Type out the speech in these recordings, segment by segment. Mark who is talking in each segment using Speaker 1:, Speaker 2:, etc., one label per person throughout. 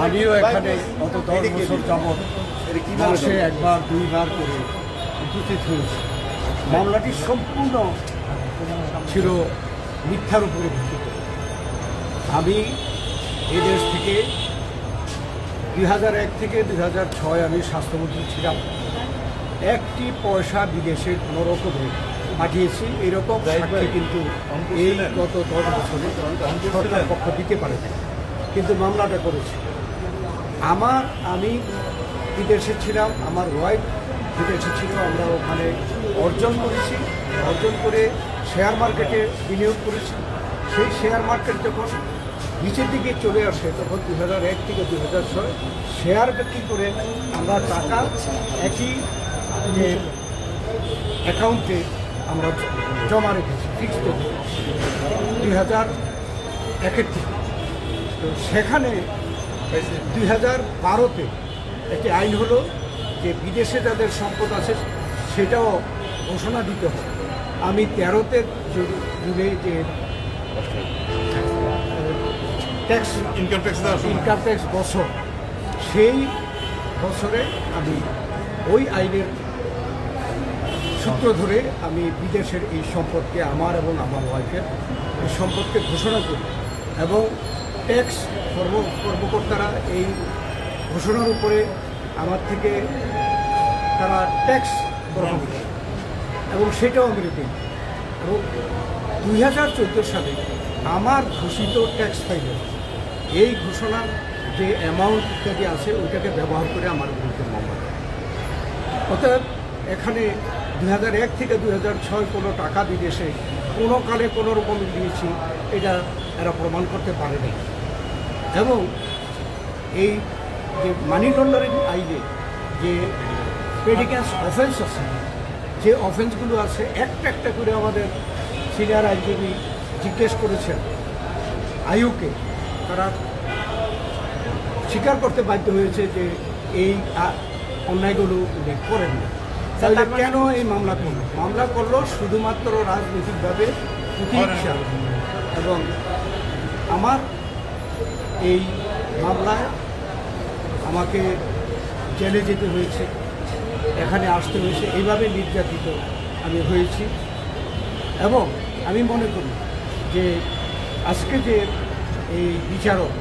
Speaker 1: আমিও এখানে গত 10 বছর যাবৎ মাসে একবার দুইবার করে উপস্থিত হয়েছি। মামলাটি সম্পূর্ণ ছিল মিথ্যার উপরে ভিত্তি করে। আমি এই দেশ থেকে 2001 থেকে 2006 আমি স্বাস্থ্যমন্ত্রী ছিলাম। একটি পয়সা বিদেশে কোনো রকমে পাঠিয়েছি এরকম সাক্ষী কিন্তু এই গত 10 বছরে সরকার পক্ষ দিতে পারে না, কিন্তু মামলাটা করেছি। আমি বিদেশে ছিলাম, আমার ওয়াইফ বিদেশে ছিল, আমরা ওখানে অর্জন করেছি। অর্জন করে শেয়ার মার্কেটে বিনিয়োগ করেছি। সেই শেয়ার মার্কেট যখন নিচের দিকে চলে আসে তখন 2001 থেকে 2006 শেয়ার বিক্রি করে আমরা টাকা একই যে অ্যাকাউন্টে আমরা জমা রেখেছি ফিক্সড 2001 থেকে। তো সেখানে 2012-তে একটি আইন হলো যে বিদেশে যাদের সম্পদ আছে সেটাও ঘোষণা দিতে হবে। আমি 13-তে জুড়ে যে ট্যাক্স ইনকাম ট্যাক্স বছর, সেই বছরে আমি ওই আইনের সূত্র ধরে আমি বিদেশের এই সম্পদকে আমার এবং আমার ওয়াইফের এই সম্পদকে ঘোষণা করি এবং ট্যাক্স কর্মকর্তারা এই ঘোষণার উপরে আমার থেকে তারা ট্যাক্স গ্রহণ করে এবং সেটাও আমি রিটেন। এবং 2014 সালে আমার ঘোষিত ট্যাক্স ফাইলে এই ঘোষণার যে অ্যামাউন্ট ইত্যাদি আছে ওইটাকে ব্যবহার করে আমার বিরুদ্ধে মামলা। অতএব এখানে 2001 থেকে 2006 কোনো টাকা বিদেশে কোনো কালে কোনো রকম দিয়েছি এটা এরা প্রমাণ করতে পারেনি। এবং এই যে মানি লন্ডারিং আইনে যে প্রেডিকেন্স অফেন্স আছে, যে অফেন্সগুলো আছে একটা একটা করে আমাদের সিনিয়র আইনজীবী জিজ্ঞেস করেছেন আইউকে, তারা স্বীকার করতে বাধ্য হয়েছে যে এই অন্যায়গুলো উনি করেন না। তাহলে কেন এই মামলা করলো? শুধুমাত্র রাজনৈতিকভাবে প্রতিহিংসা। এবং আমার এই মামলায় আমাকে জেলে যেতে হয়েছে, এখানে আসতে হয়েছে, এইভাবে নির্যাতিত আমি হয়েছি। এবং আমি মনে করি যে আজকে যে এই বিচারক,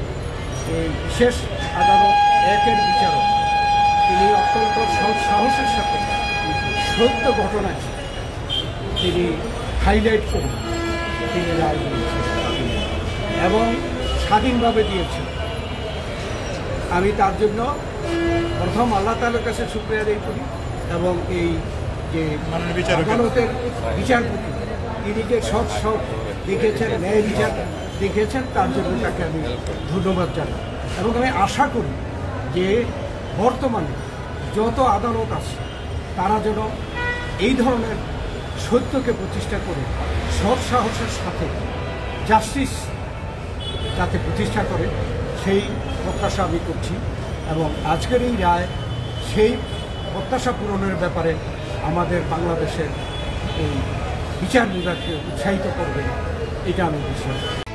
Speaker 1: এই বিশেষ আদালত 1-এর বিচারক, তিনি অত্যন্ত সাহসের সাথে সত্য ঘটনায় তিনি হাইলাইট করে তিনি রায় দিয়েছেন এবং স্বাধীনভাবে দিয়েছেন। আমি তার জন্য প্রথম আল্লাহ তাআলার কাছে শুকরিয়া আদায় করি এবং এই যে আদালতের বিচারপতি তিনি যে সৎ দেখেছেন, ন্যায় বিচার দেখেছেন, তার জন্য তাকে আমি ধন্যবাদ জানাই। এবং আমি আশা করি যে বর্তমানে যত আদালত আছে তারা যেন এই ধরনের সত্যকে প্রতিষ্ঠা করে সৎ সাহসের সাথে জাস্টিস যাতে প্রতিষ্ঠা করে সেই প্রত্যাশা আমি করছি। এবং আজকের এই রায় সেই প্রত্যাশা পূরণের ব্যাপারে আমাদের বাংলাদেশের এই বিচার বিভাগকে উৎসাহিত করবে, এটা আমি বিশ্বাস করি।